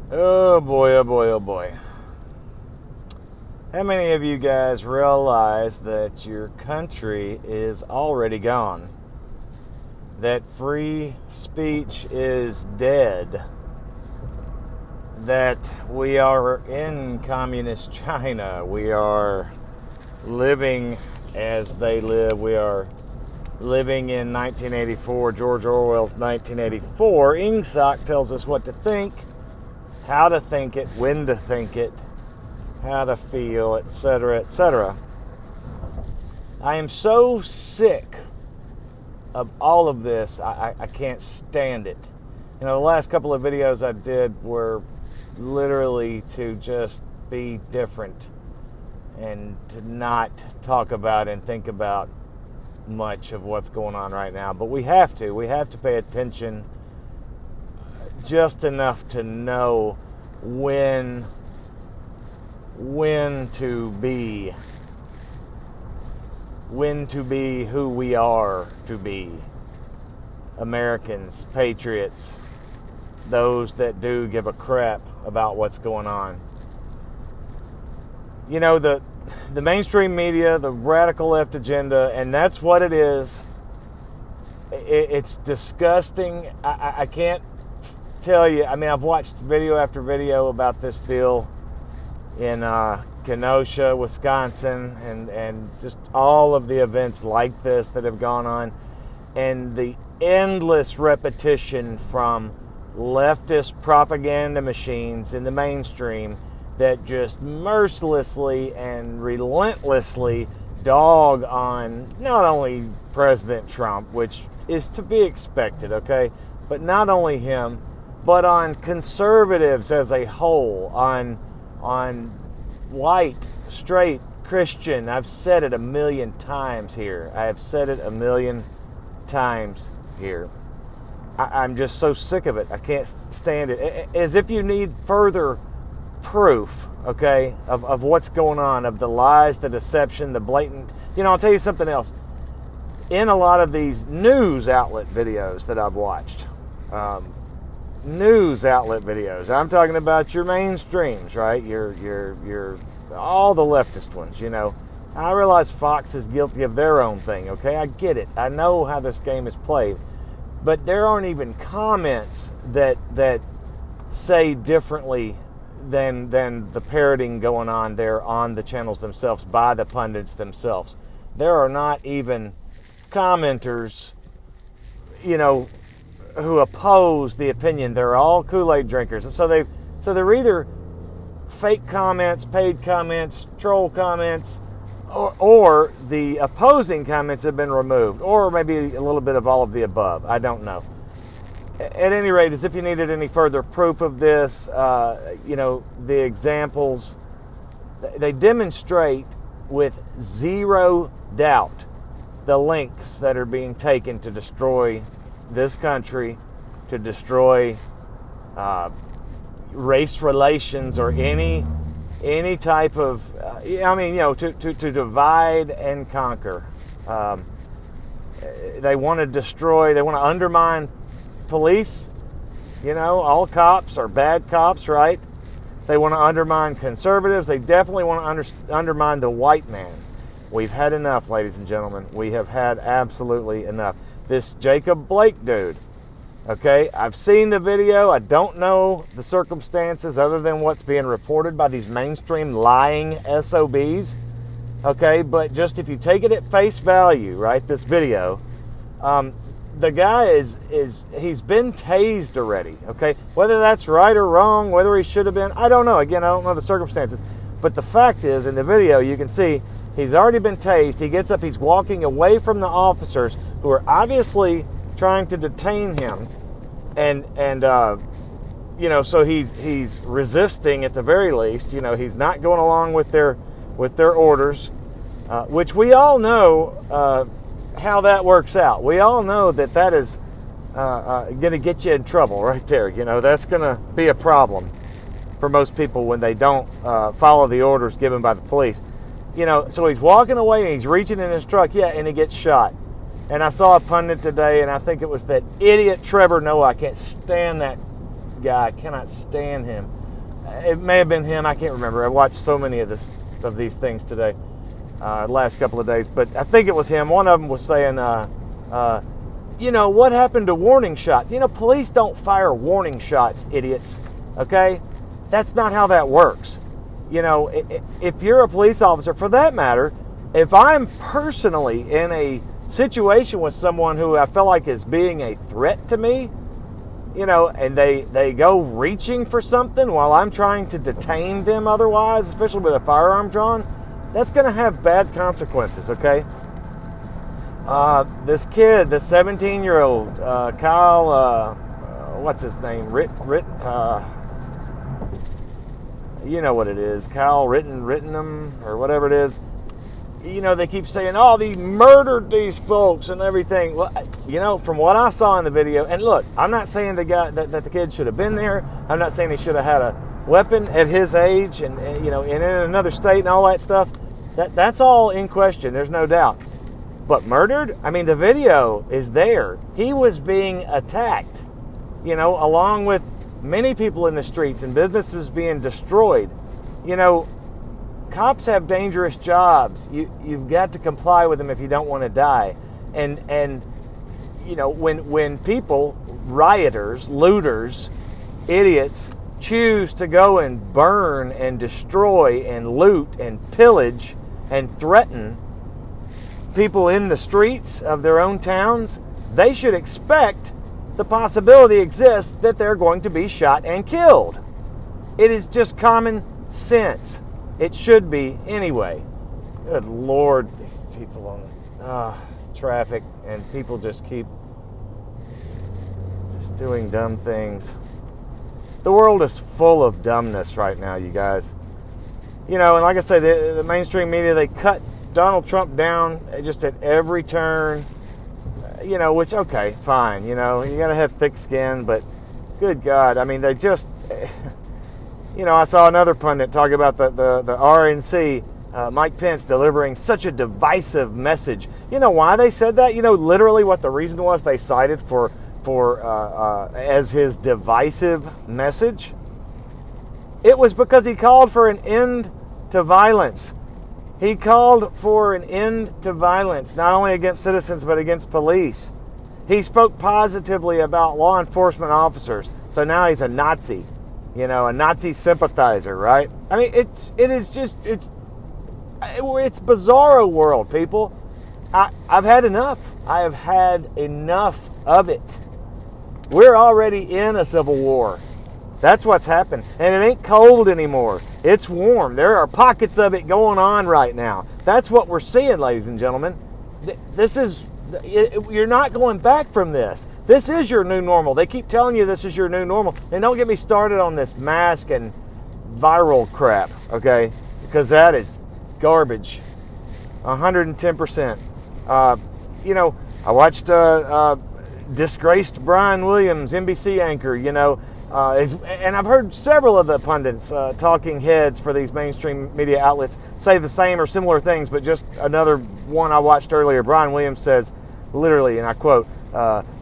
Oh boy, oh boy, oh boy. How many of you guys realize that your country is already gone? That free speech is dead? That we are in communist China? We are living as they live. We are living in 1984, George Orwell's 1984. Ingsoc tells us what to think, how to think it, when to think it, how to feel, etc., etc. I am so sick of all of this, I can't stand it. You know, the last couple of videos I did were literally to just be different and to not talk about and think about much of what's going on right now. But we have to pay attention just enough to know when to be who we are to be. Americans, patriots, those that do give a crap about what's going on. You know, the mainstream media, the radical left agenda, and that's what it is. It's disgusting. I can't tell you. I mean, I've watched video after video about this deal in Kenosha, Wisconsin, and just all of the events like this that have gone on, and the endless repetition from leftist propaganda machines in the mainstream that just mercilessly and relentlessly dog on not only President Trump, which is to be expected, okay, but not only him, but on conservatives as a whole, on white, straight, Christian. I've said it a million times here. I'm just so sick of it. I can't stand it. As if you need further proof, okay, of what's going on, of the lies, the deception, the blatant. You know, I'll tell you something else. In a lot of these news outlet videos that I've watched, news outlet videos, I'm talking about your mainstreams, right? Your all the leftist ones, you know. I realize Fox is guilty of their own thing, okay? I get it. I know how this game is played. But there aren't even comments that say differently than the parroting going on there on the channels themselves by the pundits themselves. There are not even commenters, you know, who oppose the opinion. They're all Kool-Aid drinkers. And so they're either fake comments, paid comments, troll comments, or the opposing comments have been removed, or maybe a little bit of all of the above. I don't know. At any rate, as if you needed any further proof of this, you know, the examples, they demonstrate with zero doubt the links that are being taken to destroy this country, to destroy race relations or any type of, I mean, you know, to divide and conquer. They want to destroy, they want to undermine police. You know, all cops are bad cops, right? They want to undermine conservatives. They definitely want to undermine the white man. We've had enough, ladies and gentlemen. We have had absolutely enough. This Jacob Blake dude, okay, I've seen the video. I don't know the circumstances other than what's being reported by these mainstream lying SOBs, okay, but just if you take it at face value, right, this video, the guy he's been tased already, okay? Whether that's right or wrong, whether he should have been, I don't know. Again, I don't know the circumstances. But the fact is, in the video, you can see he's already been tased. He gets up, he's walking away from the officers who are obviously trying to detain him. And you know, so he's resisting at the very least. You know, he's not going along with their orders, which we all know how that works out. We all know that is going to get you in trouble right there. You know, that's going to be a problem for most people when they don't follow the orders given by the police. You know, so he's walking away and he's reaching in his truck, yeah, and he gets shot. And I saw a pundit today, and I think it was that idiot Trevor Noah. I can't stand that guy. I cannot stand him. It may have been him. I can't remember. I watched so many of these things today, last couple of days. But I think it was him. One of them was saying, what happened to warning shots? Police don't fire warning shots, idiots. Okay? That's not how that works. If you're a police officer, for that matter, if I'm personally in a situation with someone who I feel like is being a threat to me, and they go reaching for something while I'm trying to detain them otherwise, especially with a firearm drawn, that's going to have bad consequences, okay? This kid, the 17-year-old, Kyle, what's his name? You know what it is, Kyle Rittenham, or whatever it is. They keep saying, oh, they murdered these folks and everything. Well, from what I saw in the video, and look, I'm not saying that the kid should have been there. I'm not saying he should have had a weapon at his age and in another state and all that stuff. That's all in question. There's no doubt. But murdered? I mean, the video is there. He was being attacked, along with many people in the streets, and businesses being destroyed. Cops have dangerous jobs. You've got to comply with them if you don't want to die. And when people, rioters, looters, idiots, choose to go and burn and destroy and loot and pillage and threaten people in the streets of their own towns, they should expect the possibility exists that they're going to be shot and killed. It is just common sense. It should be anyway. Good Lord, these people on traffic, and people just keep just doing dumb things. The world is full of dumbness right now, you guys. And like I say, the mainstream media, they cut Donald Trump down just at every turn. Which, okay, fine. You got to have thick skin, but good God, I mean, they just... I saw another pundit talk about the RNC, Mike Pence, delivering such a divisive message. You know why they said that? Literally what the reason was they cited for as his divisive message? It was because he called for an end to violence. He called for an end to violence, not only against citizens, but against police. He spoke positively about law enforcement officers. So now he's a Nazi. A Nazi sympathizer, right? I mean, it's bizarro world, people. I've had enough. I have had enough of it. We're already in a civil war. That's what's happened. And it ain't cold anymore. It's warm. There are pockets of it going on right now. That's what we're seeing, ladies and gentlemen. You're not going back from this. This is your new normal. They keep telling you this is your new normal. And don't get me started on this mask and viral crap, okay? Because that is garbage. 110%. I watched disgraced Brian Williams, NBC anchor, and I've heard several of the pundits, talking heads for these mainstream media outlets, say the same or similar things, but just another one I watched earlier, Brian Williams says, literally, and I quote,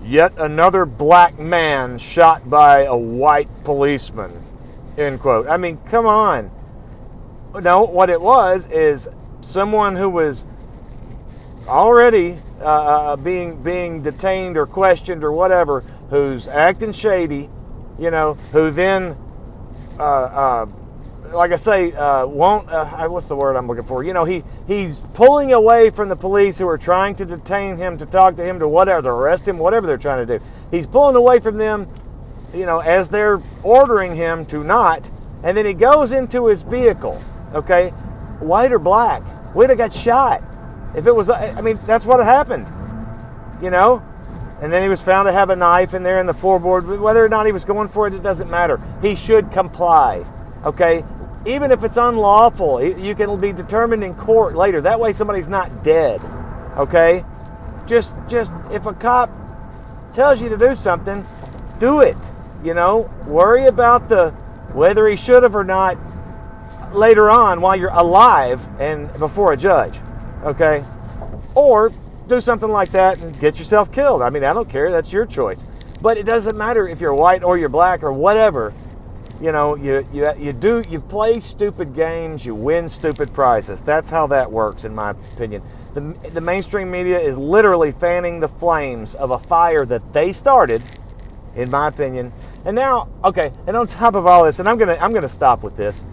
yet another black man shot by a white policeman, end quote. I mean, come on. No, what it was is someone who was already being detained or questioned or whatever, who's acting shady, who then, like I say, won't, what's the word I'm looking for? He's pulling away from the police who are trying to detain him, to talk to him, to whatever, to arrest him, whatever they're trying to do. He's pulling away from them, as they're ordering him to not, and then he goes into his vehicle, okay? White or black, we'd have got shot. If it was, that's what happened, And then he was found to have a knife in there in the floorboard. Whether or not he was going for it, it doesn't matter. He should comply, okay? Even if it's unlawful, you can be determined in court later. That way somebody's not dead, okay? Just if a cop tells you to do something, do it, Worry about whether he should have or not later on while you're alive and before a judge, okay? Or do something like that and get yourself killed. I don't care. That's your choice. But it doesn't matter if you're white or you're black or whatever. You know, you play stupid games, you win stupid prizes. That's how that works, in my opinion. The mainstream media is literally fanning the flames of a fire that they started, in my opinion. And now, okay, and on top of all this, and I'm gonna stop with this.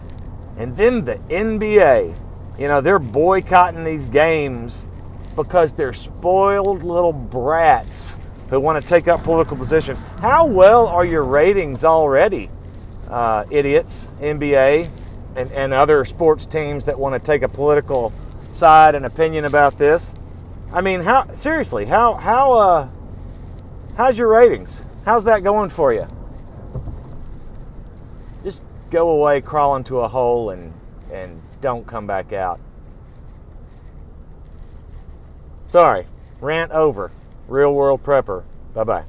And then the NBA, you know, they're boycotting these games because they're spoiled little brats who want to take up political position. How well are your ratings already, idiots, NBA and other sports teams that want to take a political side and opinion about this? I mean, how's your ratings? How's that going for you? Just go away, crawl into a hole, and don't come back out. Sorry, rant over. Real World Prepper. Bye-bye.